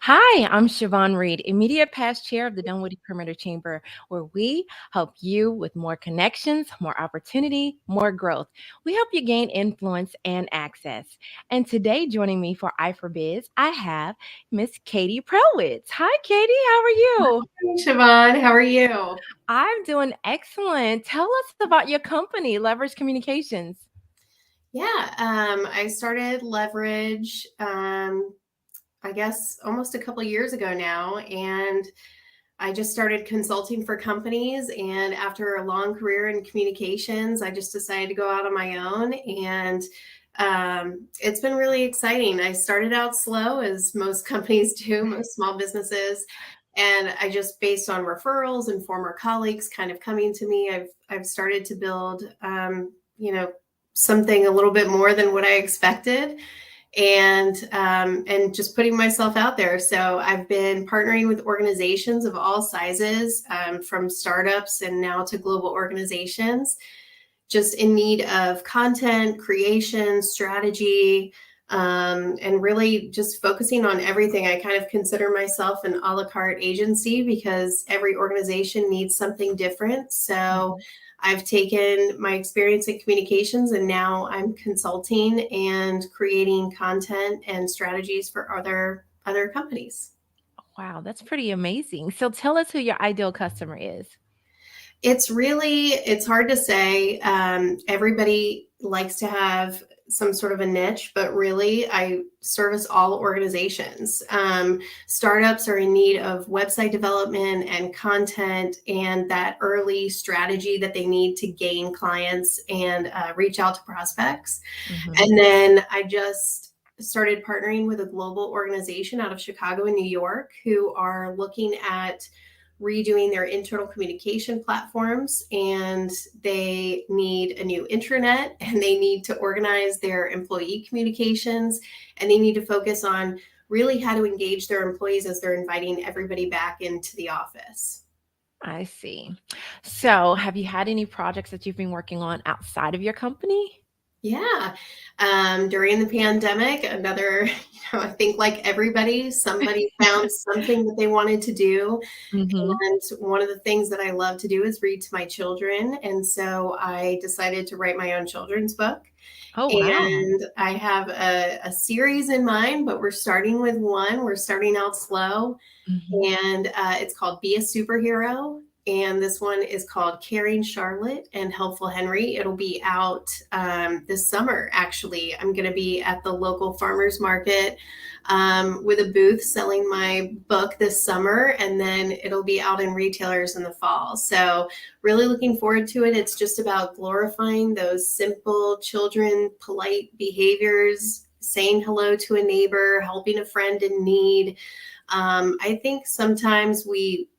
Hi, I'm Siobhan Reed, immediate past chair of the Dunwoody Perimeter Chamber, where we help you with more connections, more opportunity, more growth. We help you gain influence and access. And today, joining me for I for Biz, I have Miss Katie Prelwitz. Hi, Katie. How are you? Hey, Siobhan, how are you? I'm doing excellent. Tell us about your company, Leverage Communications. I started Leverage, I guess almost a couple years ago now, and I just started consulting for companies. And after a long career in communications, I just decided to go out on my own, and it's been really exciting. I started out slow, as most companies do, most small businesses. And I just, based on referrals and former colleagues kind of coming to me, I've started to build, something a little bit more than what I expected, and just putting myself out there. So I've been partnering with organizations of all sizes, from startups and now to global organizations, just in need of content creation, strategy, and really just focusing on everything. I kind of consider myself an a la carte agency because every organization needs something different. So I've taken my experience in communications and now I'm consulting and creating content and strategies for other companies. Wow, that's pretty amazing. So tell us who your ideal customer is. It's hard to say. Everybody likes to have some sort of a niche, but really I service all organizations. Startups are in need of website development and content and that early strategy that they need to gain clients and reach out to prospects. Mhm. And then I just started partnering with a global organization out of Chicago and New York who are looking at redoing their internal communication platforms, and they need a new intranet, and they need to organize their employee communications, and they need to focus on really how to engage their employees as they're inviting everybody back into the office. I see. So, have you had any projects that you've been working on outside of your company? Yeah. During the pandemic, I think like everybody, somebody found something that they wanted to do. Mhm. And one of the things that I love to do is read to my children. And so I decided to write my own children's book. Oh, wow. And I have a series in mind, but we're starting with one. We're starting out slow. Mhm. And it's called Be a Superhero. And this one is called Caring Charlotte and Helpful Henry. It'll be out this summer, actually. I'm going to be at the local farmers market with a booth selling my book this summer, and then it'll be out in retailers in the fall. So, really looking forward to it. It's just about glorifying those simple children, polite behaviors, saying hello to a neighbor, helping a friend in need. I think sometimes we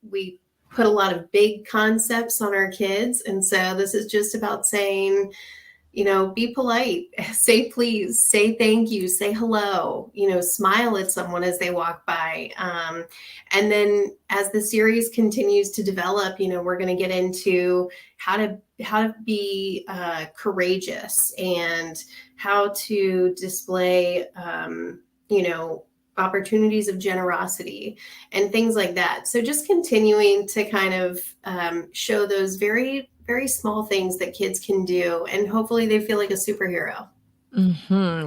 put a lot of big concepts on our kids, and so this is just about saying, be polite, say please, say thank you, say hello, smile at someone as they walk by. And then as the series continues to develop, we're going to get into how to be courageous and how to display, opportunities of generosity and things like that. So just continuing to kind of show those very, very small things that kids can do, and hopefully they feel like a superhero.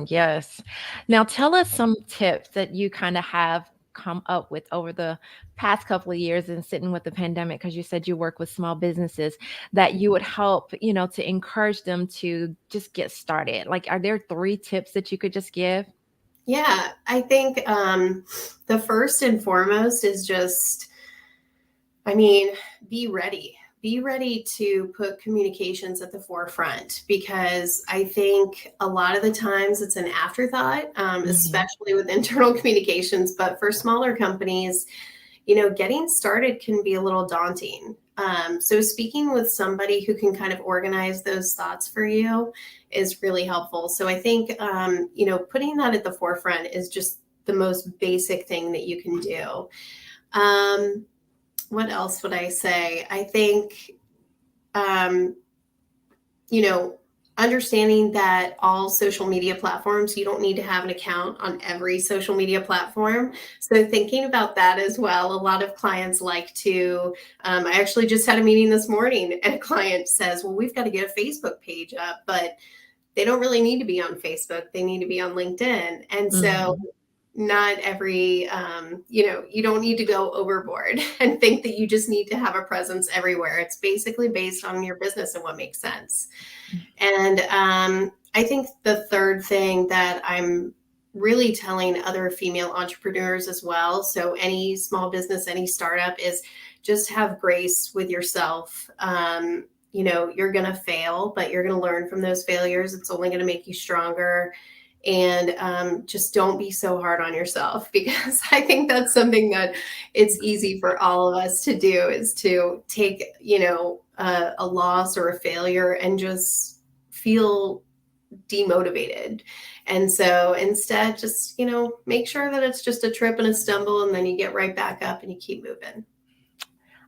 Yes. Now tell us some tips that you kinda have come up with over the past couple of years and sitting with the pandemic, because you said you work with small businesses, that you would help, to encourage them to just get started. Like, are there 3 tips that you could just give? Yeah, I think the first and foremost is just, I mean, be ready. Be ready to put communications at the forefront, because I think a lot of the times it's an afterthought, Mhm. especially with internal communications. But for smaller companies, getting started can be a little daunting. So speaking with somebody who can kind of organize those thoughts for you is really helpful. So I think, putting that at the forefront is just the most basic thing that you can do. Um, what else would I say? I think, um, you know, understanding that all social media platforms, you don't need to have an account on every social media platform. So, thinking about that as well, a lot of clients like to. I actually just had a meeting this morning, and a client says, well, we've got to get a Facebook page up, but they don't really need to be on Facebook. They need to be on LinkedIn. And so, Mhm. not every, you don't need to go overboard and think that you just need to have a presence everywhere. It's basically based on your business and what makes sense. And I think the third thing that I'm really telling other female entrepreneurs as well, so any small business, any startup, is just have grace with yourself. You're going to fail, but you're going to learn from those failures. It's only going to make you stronger. And just don't be so hard on yourself, because I think that's something that it's easy for all of us to do, is to take, a loss or a failure and just feel demotivated. And so instead, just, make sure that it's just a trip and a stumble, and then you get right back up and you keep moving.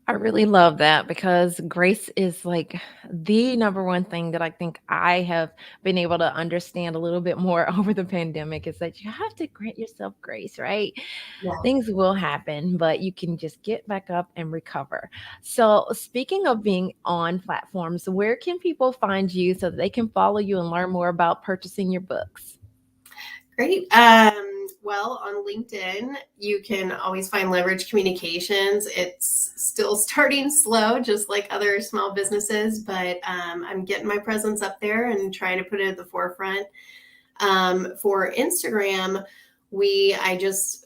I really love that because grace is like the number one thing that I think I have been able to understand a little bit more over the pandemic is that you have to grant yourself grace, right? Yeah. Things will happen, but you can just get back up and recover. So, speaking of being on platforms, where can people find you so that they can follow you and learn more about purchasing your books? Great. Well, on LinkedIn, you can always find Leverage Communications. It's still starting slow, just like other small businesses, but I'm getting my presence up there and trying to put it at the forefront. For Instagram, I just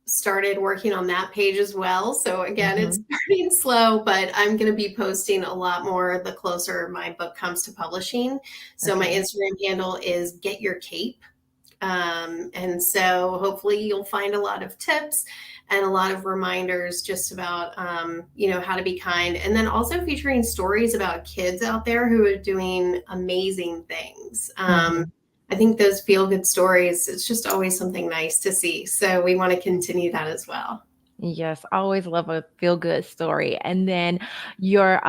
started working on that page as well. So again, it's Mhm. starting slow, but I'm going to be posting a lot more the closer my book comes to publishing. So my Okay. Instagram handle is Get Your Cape. And so hopefully you'll find a lot of tips and a lot of reminders just about, how to be kind. And then also featuring stories about kids out there who are doing amazing things. Mhm. I think those feel good stories, it's just always something nice to see. So we want to continue that as well. Yes, I always love a feel good story. And then your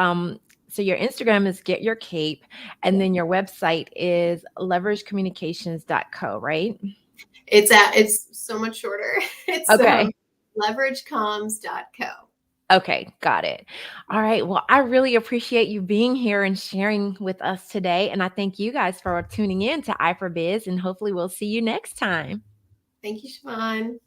so your Instagram is Get Your Cape, and Yeah. then your website is leveragecommunications.co, right? It's so much shorter. It's Okay. leveragecoms.co. Okay, got it. All right. Well, I really appreciate you being here and sharing with us today. And I thank you guys for tuning in to iForBiz, and hopefully we'll see you next time. Thank you, Siobhan.